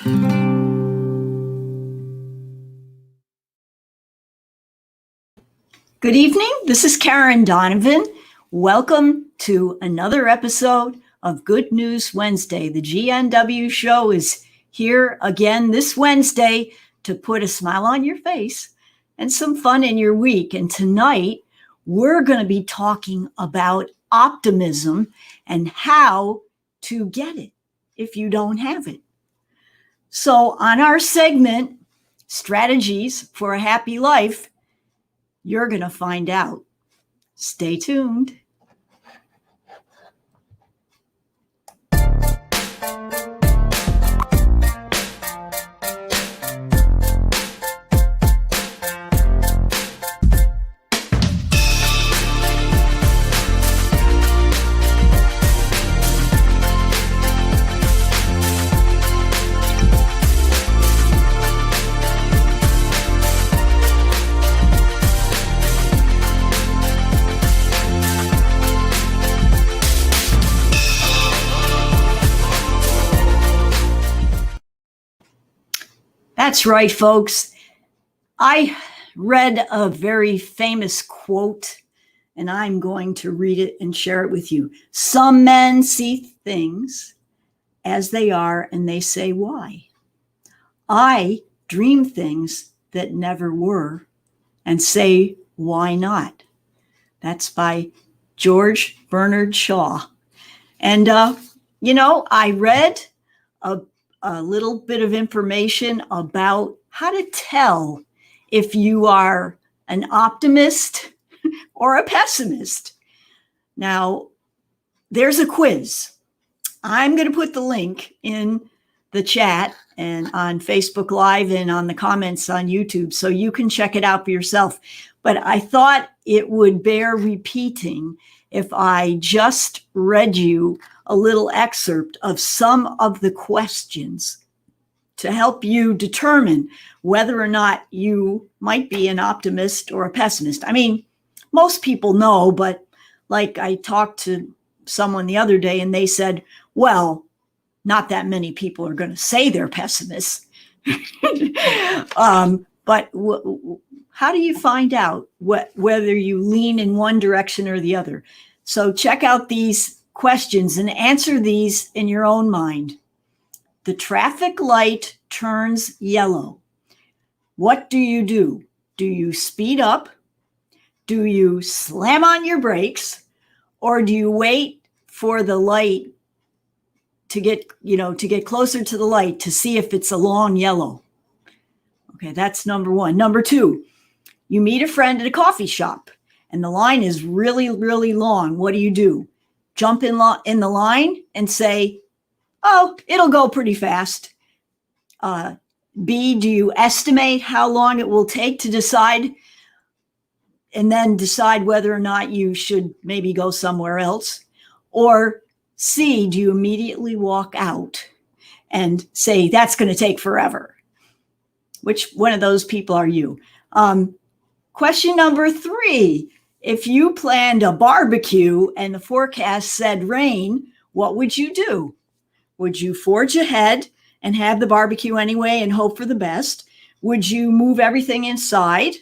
Good evening. This is Karen Donovan. Welcome to another episode of Good News Wednesday. The GNW show is here again this Wednesday to put a smile on your face and some fun in your week. And tonight, we're going to be talking about optimism and how to get it if you don't have it. So on our segment, Strategies for a Happy Life, you're going to find out. Stay tuned. That's right, folks. I read a very famous quote, and I'm going to read it and share it with you. Some men see things as they are, and they say, why? I dream things that never were and say, why not? That's by George Bernard Shaw. And, I read a little bit of information about how to tell if you are an optimist or a pessimist. Now, there's a quiz. I'm going to put the link in the chat and on Facebook Live and on the comments on YouTube so you can check it out for yourself. But I thought it would bear repeating if I just read you a little excerpt of some of the questions to help you determine whether or not you might be an optimist or a pessimist. I mean, most people know, but like I talked to someone the other day and they said, well, not that many people are going to say they're pessimists. But how do you find out whether you lean in one direction or the other? So check out these questions and answer these in your own mind. The traffic light turns yellow. What do you do? Do you speed up? Do you slam on your brakes? Or do you wait for the light to get closer to the light to see if it's a long yellow? Okay, that's number one. Number two, you meet a friend at a coffee shop and the line is really, really long. What do? Jump in the line and say, oh, it'll go pretty fast. B, do you estimate how long it will take to decide and then decide whether or not you should maybe go somewhere else? Or C, do you immediately walk out and say, that's going to take forever? Which one of those people are you? Question number three, if you planned a barbecue and the forecast said rain, what would you do? Would you forge ahead and have the barbecue anyway and hope for the best? Would you move everything inside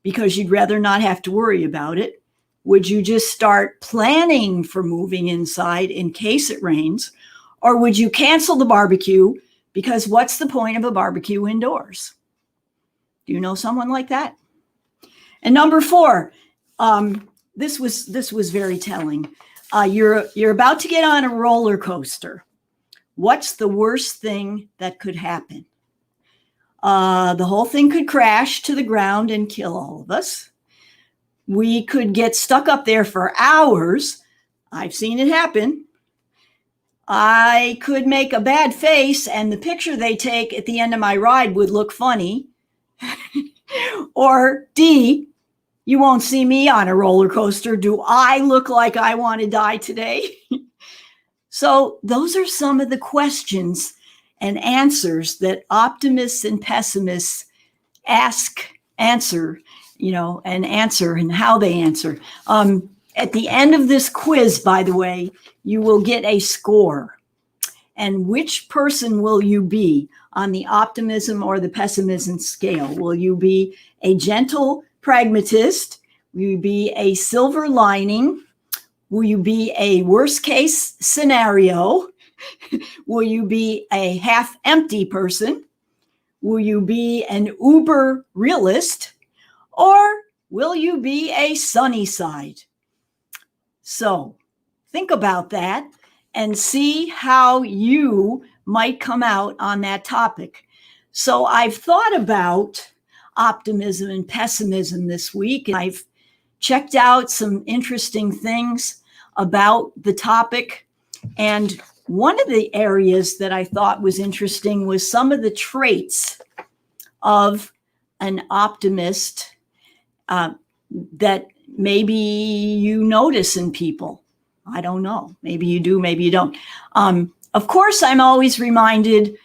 because you'd rather not have to worry about it? Would you just start planning for moving inside in case it rains? Or would you cancel the barbecue because what's the point of a barbecue indoors? Do you know someone like that? And number four, this was very telling. You're about to get on a roller coaster. What's the worst thing that could happen? The whole thing could crash to the ground and kill all of us. We could get stuck up there for hours. I've seen it happen. I could make a bad face and the picture they take at the end of my ride would look funny. Or D, you won't see me on a roller coaster. Do I look like I want to die today? So those are some of the questions and answers that optimists and pessimists answer and how they answer. At the end of this quiz, by the way, you will get a score. And which person will you be on the optimism or the pessimism scale? Will you be a gentle pragmatist? Will you be a silver lining? Will you be a worst case scenario? Will you be a half empty person? Will you be an uber realist? Or will you be a sunny side? So think about that and see how you might come out on that topic. So I've thought about optimism and pessimism this week, and I've checked out some interesting things about the topic. And one of the areas that I thought was interesting was some of the traits of an optimist that maybe you notice in people. I don't know. Maybe you do, maybe you don't. Of course, I'm always reminded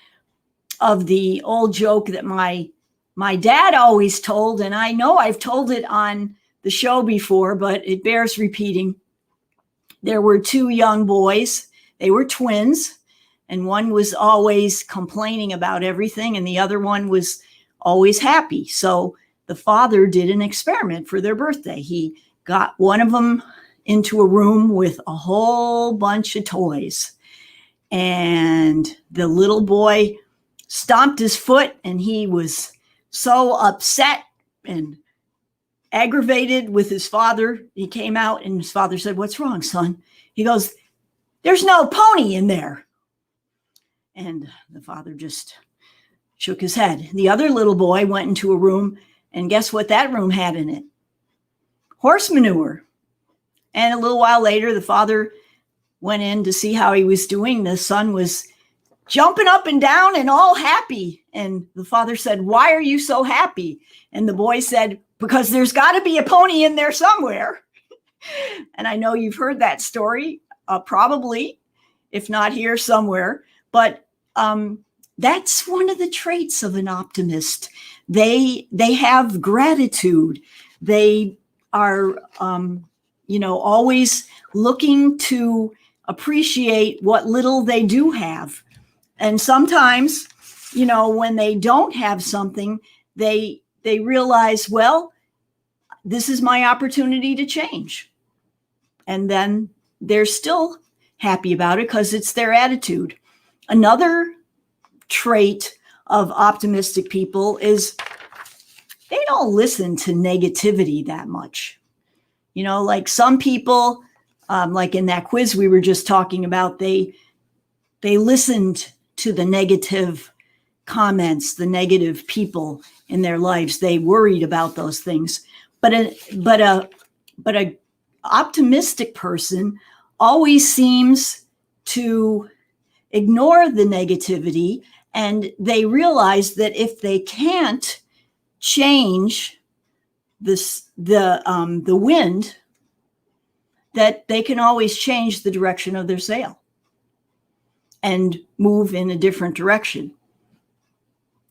of the old joke that my dad always told, and I know I've told it on the show before, but it bears repeating. There were two young boys. They were twins, and one was always complaining about everything, and the other one was always happy. So the father did an experiment for their birthday. He got one of them into a room with a whole bunch of toys. And the little boy stomped his foot, and he was so upset and aggravated with his father. He came out, and his father said, "What's wrong, son?" He goes, "There's no pony in there." And the father just shook his head. The other little boy went into a room, and guess what that room had in it? Horse manure. And a little while later, the father went in to see how he was doing. The son was jumping up and down and all happy. And the father said, "Why are you so happy?" And the boy said, "Because there's got to be a pony in there somewhere." And I know you've heard that story, probably, if not here, somewhere. But that's one of the traits of an optimist. They have gratitude. They are, always looking to appreciate what little they do have. And sometimes, when they don't have something, they realize, well, this is my opportunity to change. And then they're still happy about it because it's their attitude. Another trait of optimistic people is they don't listen to negativity that much. Like some people, like in that quiz we were just talking about, they listened to the negative comments, the negative people in their lives. They worried about those things. But a optimistic person always seems to ignore the negativity, and they realize that if they can't change the wind, that they can always change the direction of their sail and move in a different direction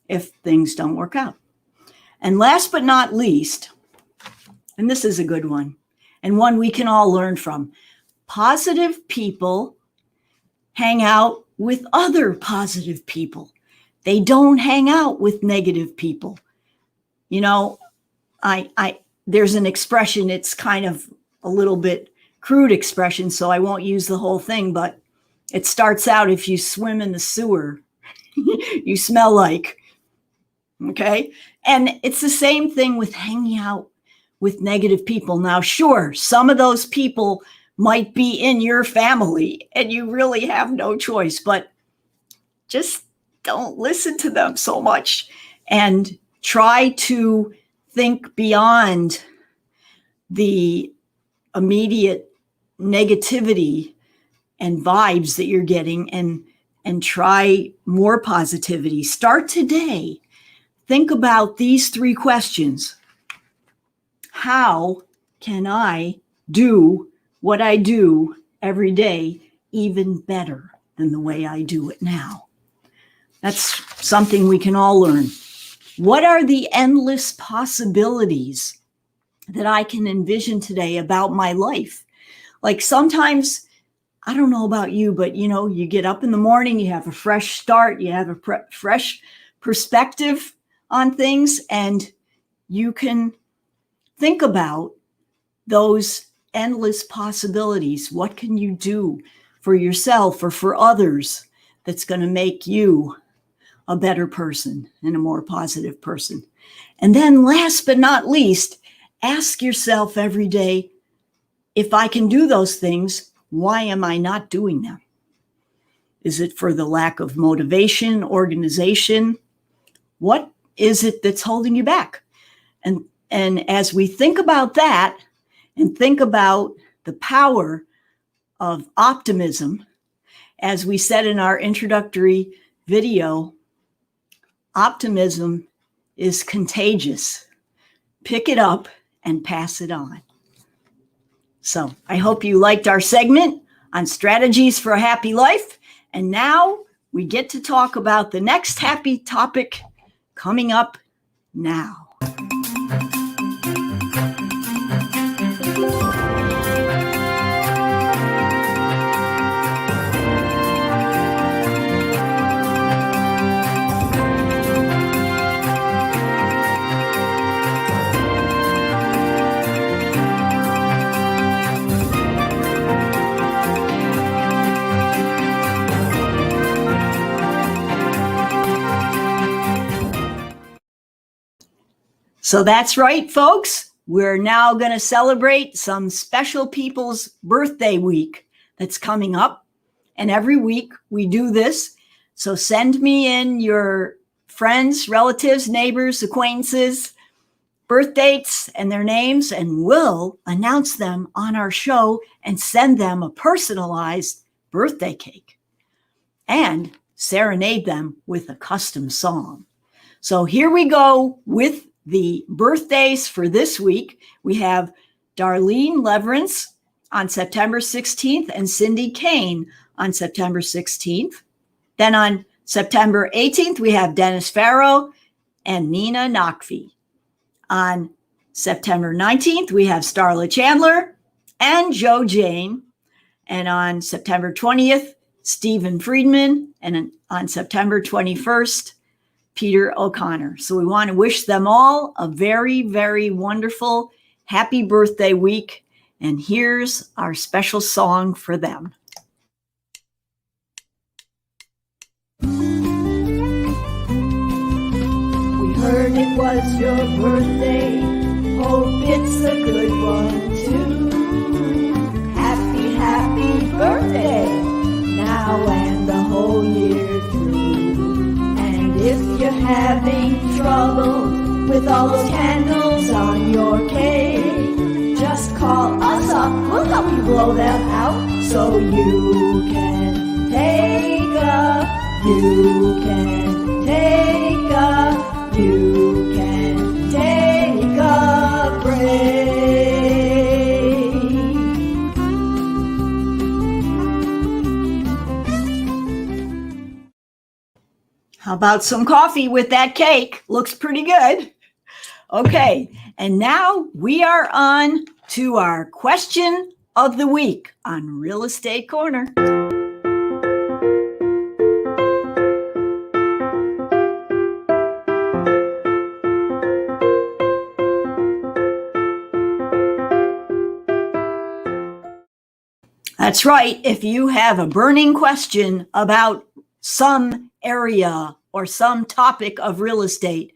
if things don't work out. And last but not least, and this is a good one, and one we can all learn from, positive people hang out with other positive people. They don't hang out with negative people. There's an expression, it's kind of a little bit crude expression, so I won't use the whole thing, but it starts out, if you swim in the sewer, you smell like, okay? And it's the same thing with hanging out with negative people. Now, sure, some of those people might be in your family and you really have no choice, but just don't listen to them so much and try to think beyond the immediate negativity and vibes that you're getting and try more positivity. Start today. Think about these 3 questions. How can I do what I do every day even better than the way I do it now? That's something we can all learn. What are the endless possibilities that I can envision today about my life? Like sometimes I don't know about you, but you get up in the morning, you have a fresh start, you have a fresh perspective on things, and you can think about those endless possibilities. What can you do for yourself or for others that's going to make you a better person and a more positive person? And then last but not least, ask yourself every day, if I can do those things, why am I not doing them? Is it for the lack of motivation, organization? What is it that's holding you back? And as we think about that and think about the power of optimism, as we said in our introductory video, optimism is contagious. Pick it up and pass it on. So I hope you liked our segment on strategies for a happy life. And now we get to talk about the next happy topic coming up now. So that's right, folks. We're now going to celebrate some special people's birthday week that's coming up. And every week we do this. So send me in your friends, relatives, neighbors, acquaintances, birth dates and their names, and we'll announce them on our show and send them a personalized birthday cake and serenade them with a custom song. So here we go with the birthdays for this week. We have Darlene Leverance on September 16th and Cindy Kane on September 16th. Then on September 18th, we have Dennis Farrow and Nina Nakvi. On September 19th, we have Starla Chandler and Joe Jane. And on September 20th, Stephen Friedman. And on September 21st, Peter O'Connor. So we want to wish them all a very, very wonderful, happy birthday week. And here's our special song for them. We heard it was your birthday. Hope it's a good one too. Happy, happy birthday, now and the whole year through. If you're having trouble with all those candles on your cake, just call us up, we'll help you blow them out. So you can take a, you can take a, you can take a break. How about some coffee with that cake? Looks pretty good. Okay, and now we are on to our question of the week on Real Estate Corner. That's right. If you have a burning question about some area or some topic of real estate,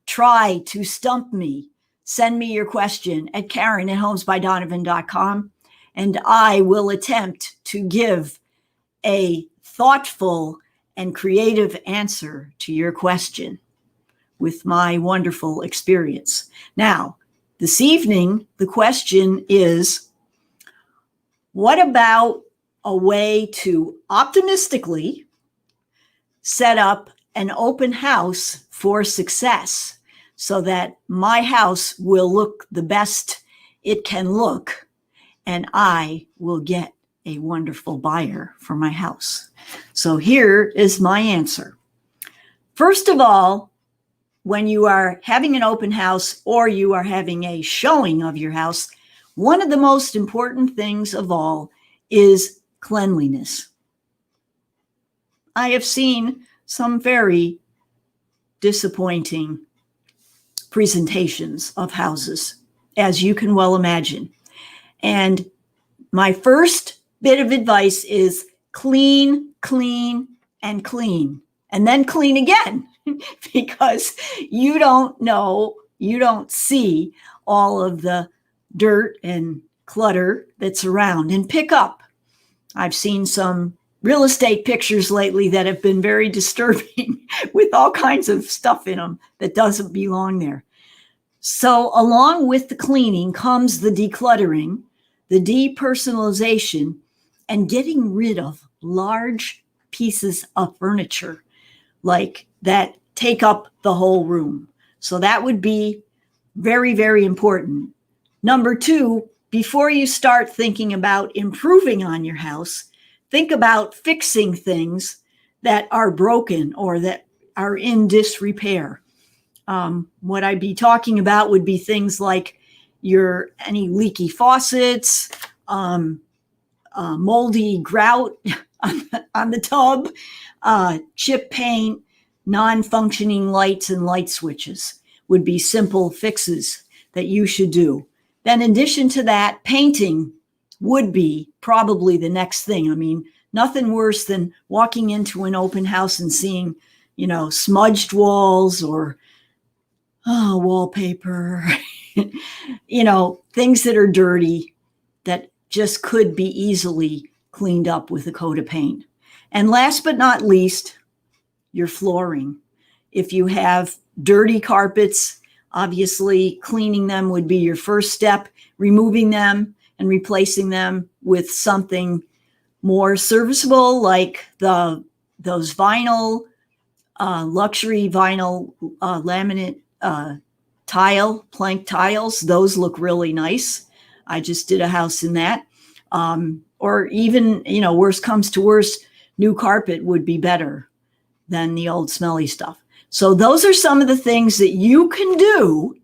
try to stump me. Send me your question at Karen@homesbydonovan.com, and I will attempt to give a thoughtful and creative answer to your question with my wonderful experience. Now, this evening, the question is, what about a way to optimistically set up an open house for success so that my house will look the best it can look and I will get a wonderful buyer for my house? So here is my answer. First of all, when you are having an open house or you are having a showing of your house, one of the most important things of all is cleanliness. I have seen some very disappointing presentations of houses, as you can well imagine. And my first bit of advice is clean, clean, and clean, and then clean again, because you don't know, you don't see all of the dirt and clutter that's around. And pick up. I've seen some real estate pictures lately that have been very disturbing with all kinds of stuff in them that doesn't belong there. So along with the cleaning comes the decluttering, the depersonalization, and getting rid of large pieces of furniture like that take up the whole room. So that would be very, very important. Number two, before you start thinking about improving on your house, think about fixing things that are broken or that are in disrepair. What I'd be talking about would be things like any leaky faucets, moldy grout on the tub, chip paint, non-functioning lights and light switches would be simple fixes that you should do. Then in addition to that, painting would be probably the next thing. I mean, nothing worse than walking into an open house and seeing, smudged walls or wallpaper, things that are dirty that just could be easily cleaned up with a coat of paint. And last but not least, your flooring. If you have dirty carpets, obviously cleaning them would be your first step, removing them and replacing them with something more serviceable, like those vinyl, luxury vinyl laminate plank tiles. Those look really nice. I just did a house in that. Or even, worst comes to worst, new carpet would be better than the old smelly stuff. So those are some of the things that you can do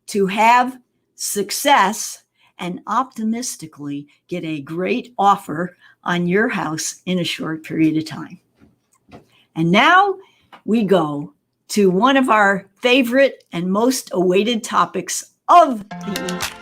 to have success and optimistically get a great offer on your house in a short period of time. And now we go to one of our favorite and most awaited topics of the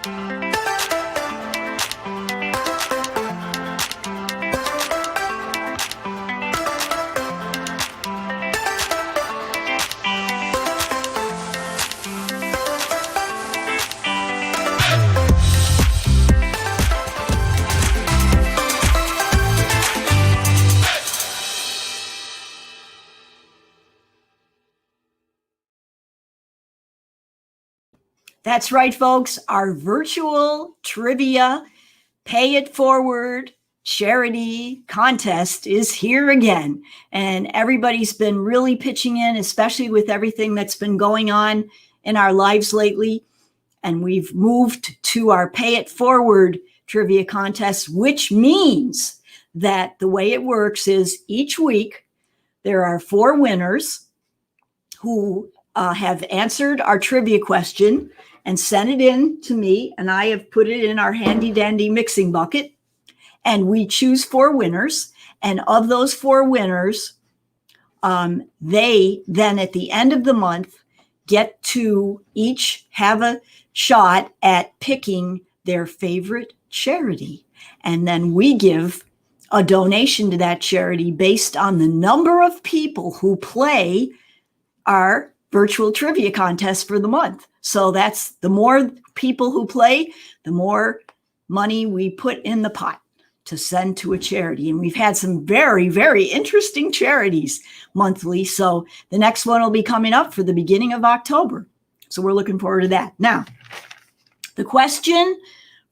That's right, folks. Our virtual trivia pay it forward charity contest is here again. And everybody's been really pitching in, especially with everything that's been going on in our lives lately. And we've moved to our pay it forward trivia contest, which means that the way it works is each week there are 4 winners who have answered our trivia question and sent it in to me, and I have put it in our handy dandy mixing bucket, and we choose 4 winners. And of those 4 winners, they then at the end of the month get to each have a shot at picking their favorite charity. And then we give a donation to that charity based on the number of people who play our virtual trivia contest for the month. So that's the more people who play, the more money we put in the pot to send to a charity. And we've had some very, very interesting charities monthly. So the next one will be coming up for the beginning of October. So we're looking forward to that. Now, the question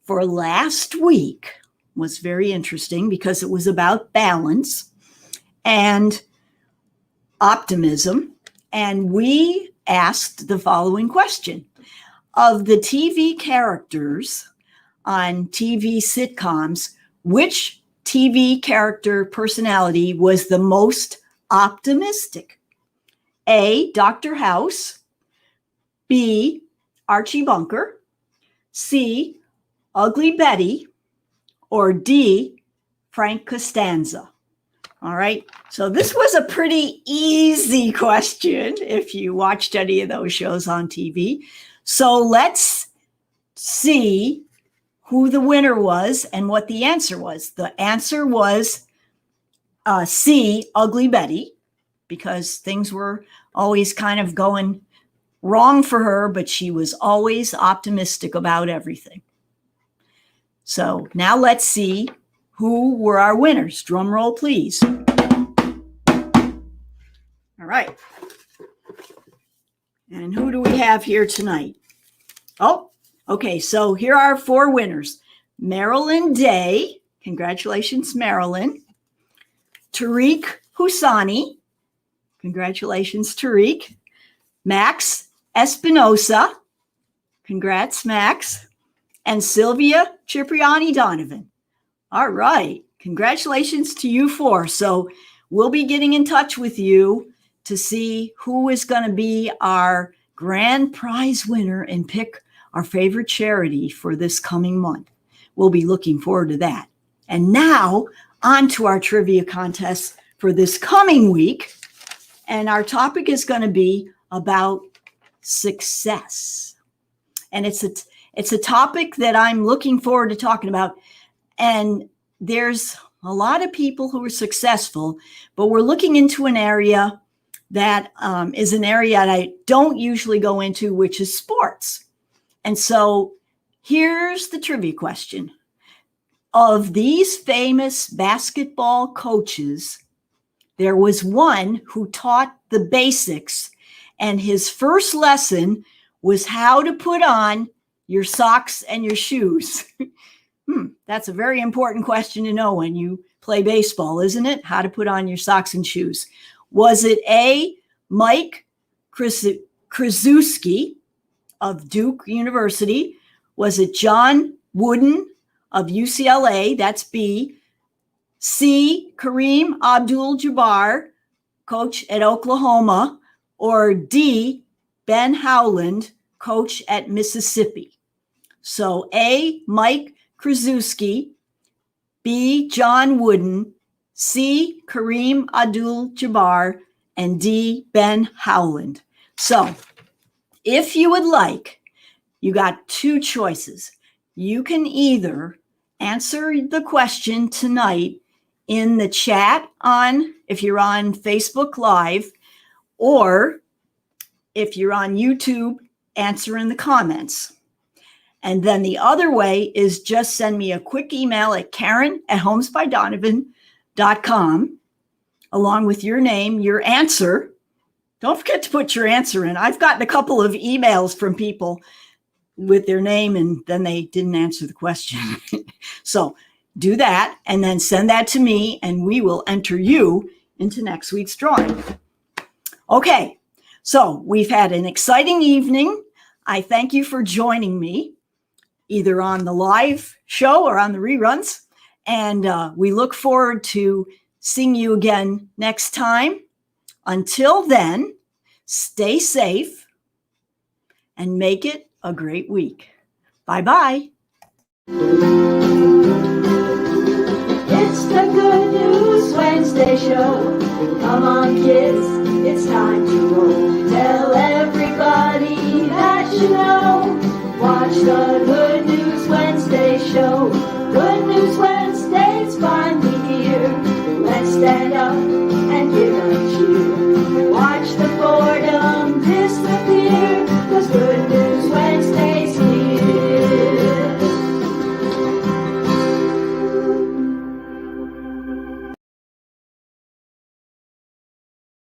for last week was very interesting because it was about balance and optimism. And we asked the following question. Of the TV characters on TV sitcoms, which TV character personality was the most optimistic? A, Dr. House, B, Archie Bunker, C, Ugly Betty, or D, Frank Costanza. All right. So this was a pretty easy question if you watched any of those shows on TV. So let's see who the winner was and what the answer was. The answer was C, Ugly Betty, because things were always kind of going wrong for her, but she was always optimistic about everything. So now let's see who were our winners. Drum roll, please. All right. And who do we have here tonight? Oh, okay. So here are 4 winners. Marilyn Day. Congratulations, Marilyn. Tariq Husani. Congratulations, Tariq. Max Espinosa. Congrats, Max. And Sylvia Cipriani Donovan. All right. Congratulations to you 4. So we'll be getting in touch with you to see who is going to be our grand prize winner and pick our favorite charity for this coming month. We'll be looking forward to that. And now on to our trivia contest for this coming week. And our topic is going to be about success. And it's a topic that I'm looking forward to talking about. And there's a lot of people who are successful, but we're looking into an area that is an area that I don't usually go into, which is sports. And so here's the trivia question. Of these famous basketball coaches, there was one who taught the basics, and his first lesson was how to put on your socks and your shoes. That's a very important question to know when you play baseball, isn't it? How to put on your socks and shoes. Was it A, Mike Krzyzewski of Duke University? Was it John Wooden of UCLA? That's B. C, Kareem Abdul-Jabbar, coach at Oklahoma? Or D, Ben Howland, coach at Mississippi? So A, Mike Krzyzewski, B, John Wooden, C, Kareem Abdul-Jabbar, and D, Ben Howland. So if you would like, you got 2 choices. You can either answer the question tonight in the chat if you're on Facebook Live, or if you're on YouTube, answer in the comments. And then the other way is just send me a quick email at Karen@homesbydonovan.com along with your name, your answer. Don't forget to put your answer in. I've gotten a couple of emails from people with their name and then they didn't answer the question. So do that and then send that to me and we will enter you into next week's drawing. Okay, so we've had an exciting evening. I thank you for joining me, either on the live show or on the reruns. And we look forward to seeing you again next time. Until then, stay safe and make it a great week. Bye-bye. It's the Good News Wednesday show. Come on, kids, it's time to roll. Tell everybody that you know. Watch the Good News Wednesday show. Good